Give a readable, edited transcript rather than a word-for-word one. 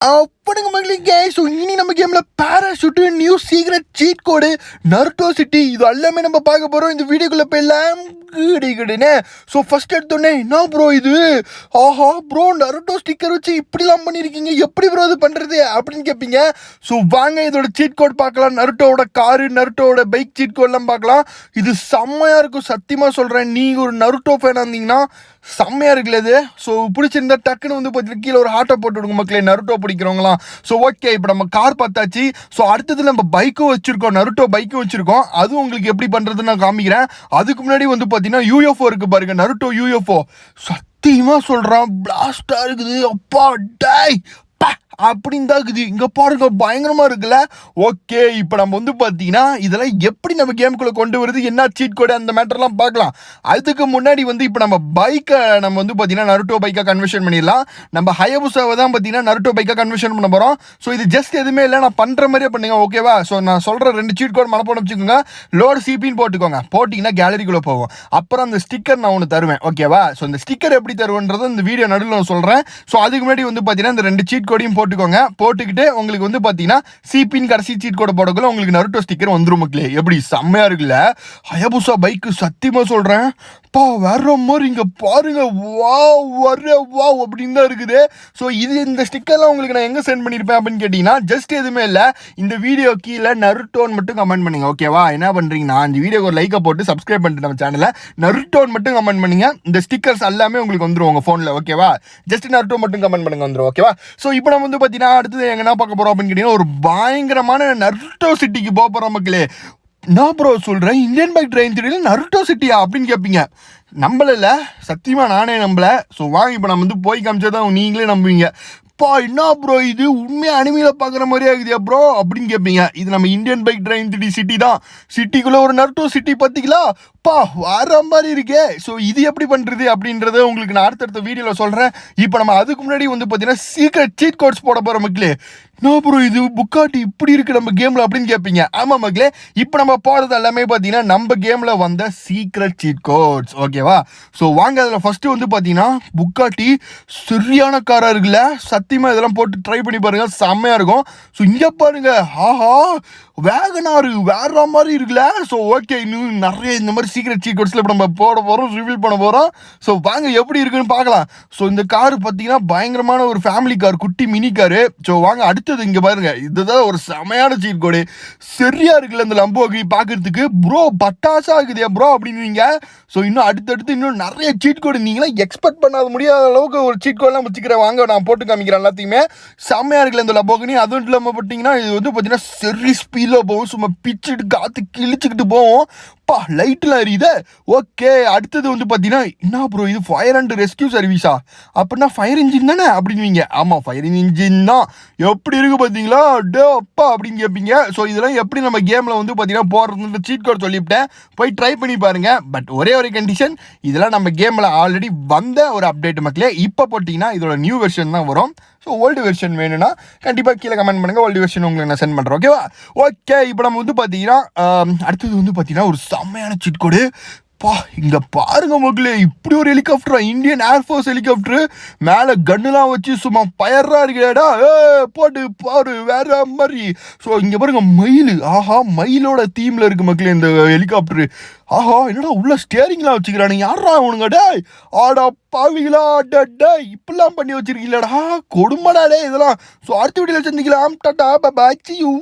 அப்படிங்க மக்களுக்கு ஸோ இனி நம்ம கேமில் பேராஷூட்டு நியூ சீக்ரெட் சீட் கோடு நருட்டோ சிட்டி இது எல்லாமே நம்ம பார்க்க போகிறோம் இந்த வீடியோக்குள்ளே போயிடலாம் கிடுன்னு. ஸோ ஃபர்ஸ்ட் எடுத்தோடனே என்ன ப்ரோ இது, ஆஹா ப்ரோ நருட்டோ ஸ்டிக்கர் வச்சு இப்படிலாம் பண்ணியிருக்கீங்க, எப்படி ப்ரோ இது பண்ணுறது அப்படின்னு கேட்பீங்க. ஸோ வாங்க இதோட சீட் கோட் பார்க்கலாம். நருட்டோட காரு, நருட்டோட பைக் சீட் கோட்லாம் பார்க்கலாம். இது செம்மையாக இருக்கும், சத்தியமாக சொல்கிறேன். நீங்கள் ஒரு நருட்டோ ஃபேனாக இருந்தீங்கன்னா செம்மையாக இருக்குல்ல இது. ஸோ பிடிச்சிருந்தா டக்குன்னு வந்து பார்த்தீங்கன்னா கீழே ஒரு ஹார்ட்டை போட்டு விடுங்க மக்களே, நருட்டோ பிடிக்கிறவங்களாம். ஸோ ஓகே, இப்போ நம்ம கார் பார்த்தாச்சு. ஸோ அடுத்தது நம்ம பைக்கும் வச்சுருக்கோம், நருட்டோ பைக்கும் வச்சுருக்கோம். அதுவும் உங்களுக்கு எப்படி பண்ணுறதுன்னு நான் காமிக்கிறேன். அதுக்கு முன்னாடி வந்து பார்த்தீங்கன்னா யூஎஃப்ஓ இருக்குது பாருங்க, நருட்டோ யூஎஃப்ஓ. சத்தியமாக சொல்கிறான் பிளாஸ்டாக இருக்குது. அப்பா டேய் அப்படின்னு தான் இருக்குது. இங்கே பாருங்க பயங்கரமாக இருக்குல்ல. ஓகே, இப்போ நம்ம வந்து பார்த்தீங்கன்னா இதெல்லாம் எப்படி நம்ம கேமுக்குள்ளே கொண்டு வருது, என்ன சீட் கோடு, அந்த மேட்டர்லாம் பார்க்கலாம். அதுக்கு முன்னாடி வந்து இப்போ நம்ம பைக்கை நம்ம வந்து பார்த்தீங்கன்னா நருட்டோ பைக்காக கன்வர்ஷன் பண்ணிடலாம். நம்ம ஹயபுசாவை தான் பார்த்தீங்கன்னா நருட்டோ பைக்காக கன்வர்ஷன் பண்ண போகிறோம். ஸோ இது ஜஸ்ட் எதுவுமே இல்லை, நான் பண்ணுற மாதிரியே பண்ணுங்க ஓகேவா. ஸோ நான் சொல்கிற 2 சீட் கோட் மனப்பாடம் வச்சுக்கோங்க. லோடு சிபின்னு போட்டுக்கோங்க, போட்டிங்கன்னா கேலரிக்குள்ளே போகும். அப்புறம் அந்த ஸ்டிக்கர் நான் ஒன்று தருவேன் ஓகேவா. ஸோ இந்த ஸ்டிக்கர் எப்படி தருவேன்றதை இந்த வீடியோ நடுவில் நான் சொல்கிறேன். ஸோ அதுக்கு முன்னாடி வந்து பார்த்தீங்கன்னா இந்த 2 சீட் கோடையும் போட்டுக்கிட்டு உங்களுக்கு வந்து பார்த்தீங்கன்னா சிபின் கடைசி சீட் கோட போடக்குள்ள உங்களுக்கு நருட்டோ ஸ்டிக்கர் வந்துரும் மக்களே. எப்படி செம்மையா இருக்குல்ல ஹயபுசா பைக்கு, சத்தியமா சொல்றேன் பா வேற மாதிரி. இங்க பாருங்க, வாவ் அப்படின்னு தான் இருக்குது. ஸோ இது இந்த ஸ்டிக்கர்லாம் உங்களுக்கு நான் எங்க சென்ட் பண்ணியிருப்பேன் அப்படின்னு கேட்டீங்கன்னா ஜஸ்ட் எதுவுமே இல்லை, இந்த வீடியோ கீழே நருட்டோன்னு மட்டும் கமெண்ட் பண்ணுங்க ஓகேவா. என்ன பண்றீங்கன்னா இந்த வீடியோக்கு ஒரு லைக்கை போட்டு சப்ஸ்கிரைப் பண்ணிட்டு நம்ம சேனலை நருட்டோன்னு மட்டும் கமெண்ட் பண்ணுங்க. இந்த ஸ்டிக்கர்ஸ் எல்லாமே உங்களுக்கு வந்துடும் உங்க போன்ல ஓகேவா. ஜஸ்ட் நருட்டோ மட்டும் கமெண்ட் பண்ணுங்க, வந்துடும் ஓகேவா. ஸோ இப்போ நம்ம வந்து பார்த்தீங்கன்னா அடுத்தது எங்க என்ன பார்க்க போறோம் அப்படின்னு கேட்டீங்கன்னா ஒரு பயங்கரமான நருட்டோ சிட்டிக்கு போக போறோம் மக்களே. நான் ப்ரோ சொல்கிறேன், இந்தியன் பைக் ட்ரெயின் திடீர்னு நருட்டோ சிட்டியா அப்படின்னு கேட்பீங்க. நம்பல, சத்தியமாக நானே நம்பல. ஸோ வாங்க இப்போ நம்ம வந்து போய் காமிச்சதான் நீங்களே நம்புவீங்க. பா என்ன ப்ரோ இது உண்மையாக அனிமையில் பார்க்குற மாதிரியே ஆகுதியா ப்ரோ அப்படின்னு கேட்பீங்க. இது நம்ம இந்தியன் பைக் ட்ரெயின் சிட்டி தான். சிட்டிக்குள்ளே ஒரு நருட்டோ சிட்டி பார்த்தீங்களா, பா வர மாதிரி இருக்கே. ஸோ இது எப்படி பண்ணுறது அப்படின்றத உங்களுக்கு நான் அடுத்தடுத்த வீடியோவில் சொல்கிறேன். இப்போ நம்ம அதுக்கு முன்னாடி வந்து பார்த்தீங்கன்னா சீக்ரெட் சீட் கோட்ஸ் போட போகிற மக்களே. நோ ப்ரோ இது புக்காட்டி இப்படி இருக்குது நம்ம கேமில் அப்படின்னு கேட்பீங்க. ஆமாம் மக்களே, இப்போ நம்ம போகிறது எல்லாமே பார்த்தீங்கன்னா நம்ம கேமில் வந்த சீக்ரெட் சீட் கோட்ஸ் ஓகேவா. ஸோ வாங்க அதில் ஃபஸ்ட்டு வந்து பார்த்தீங்கன்னா புக்காட்டி சரியான காராக இருக்குல்ல. சத்தியமாக இதெல்லாம் போட்டு ட்ரை பண்ணி பாருங்கள், செம்மையாக இருக்கும். ஸோ இங்கே பாருங்க, ஆஹா வேகனாரு வேற மாதிரி இருக்குல்ல. ஸோ ஓகே, இன்னும் நிறைய இந்த மாதிரி சீக்ரெட் சீட் கோட்ஸில் இப்போ நம்ம போட போகிறோம், ரிவீல் பண்ண போகிறோம். ஸோ வாங்க எப்படி இருக்குன்னு பார்க்கலாம். ஸோ இந்த காரு பார்த்தீங்கன்னா பயங்கரமான ஒரு ஃபேமிலி கார், குட்டி மினி காரு. ஸோ வாங்க அடுத்தது இங்கே பாருங்க, இதுதான் ஒரு செமையான சீட் கோடு. சரியா இருக்குல்ல இந்த லம்போகி பார்க்கறதுக்கு. ப்ரோ பட்டாசா இருக்குதே ப்ரோ அப்படின்னுவீங்க. ஸோ இன்னும் அடுத்தடுத்து இன்னும் நிறைய சீட் கோடு நீங்களாம் எக்ஸ்பெக்ட் பண்ணாத முடியாத அளவுக்கு ஒரு சீட் கோடெலாம் வச்சுக்கிறேன். வாங்க நான் போட்டு காமிக்கிறேன் எல்லாத்தையுமே. செம்மையாக இருக்குல்ல இந்த லம்போகினி. அதுவும் இல்லாமல் பார்த்தீங்கன்னா இது வந்து பார்த்தீங்கன்னா சரி ஸ்பீடில் போகும், சும்மா பிச்சுட்டு காற்று கிழிச்சுக்கிட்டு போவோம். பா லைட்லாம் எரியுது. ஓகே, அடுத்தது வந்து பார்த்தீங்கன்னா என்ன ப்ரோ இது ஃபயர் அண்ட் ரெஸ்கியூ சர்வீஸா, அப்படின்னா ஃபயர் இன்ஜின் தானே அப்படின்வீங்க. ஆமாம் ஃபயர் இன்ஜின் தான். எப்படி இருக்கு பார்த்தீங்களா, டே அப்பா அப்படின்னு கேட்பீங்க. ஸோ இதெல்லாம் எப்படி நம்ம கேமில் வந்து பார்த்தீங்கன்னா போடுறதுன்ற சீட் கோட் சொல்லிவிட்டேன், போய் ட்ரை பண்ணி பாருங்க. பட் ஒரே ஒரு கண்டிஷன், இதெல்லாம் நம்ம கேமில் ஆல்ரெடி வந்த ஒரு அப்டேட் மக்களே. இப்போ போட்டிங்கன்னா இதோட நியூ வெர்ஷன் தான் வரும். ஸோ ஓல்டு வெர்ஷன் வேணும்னா கண்டிப்பாக கீழே கமெண்ட் பண்ணுங்கள், ஓல்டு வெர்ஷன் உங்களுக்கு நான் சென்ட் பண்ணுறேன் ஓகேவா. ஓகே, இப்போ நம்ம வந்து பார்த்தீங்கன்னா அடுத்தது வந்து பார்த்தீங்கன்னா ஒரு செம்மையான சீட் கோடு. பா இங்கே பாருங்க மக்களே, இப்படி ஒரு ஹெலிகாப்டரா, இந்தியன் ஏர்ஃபோர்ஸ் ஹெலிகாப்டரு, மேலே கன்னுலாம் வச்சு சும்மா பயராக இருக்கிறடா. போட்டு பாரு வேற மாதிரி. ஸோ இங்கே பாருங்க மயில், ஆஹா மயிலோட தீமில் இருக்கு மக்களே இந்த ஹெலிகாப்டரு. ஆஹா என்னடா உள்ள ஸ்டேரிங்லாம் வச்சுக்கிறானுங்க, யாரா அவனுங்க டே, ஆடா பாவிகளா டே இப்படிலாம் பண்ணி வச்சிருக்கீங்களாடா, கொடுமடா டே இதெல்லாம். ஸோ அடுத்த வீடியோவில் சந்திக்கலாம், tata bye bye, see you.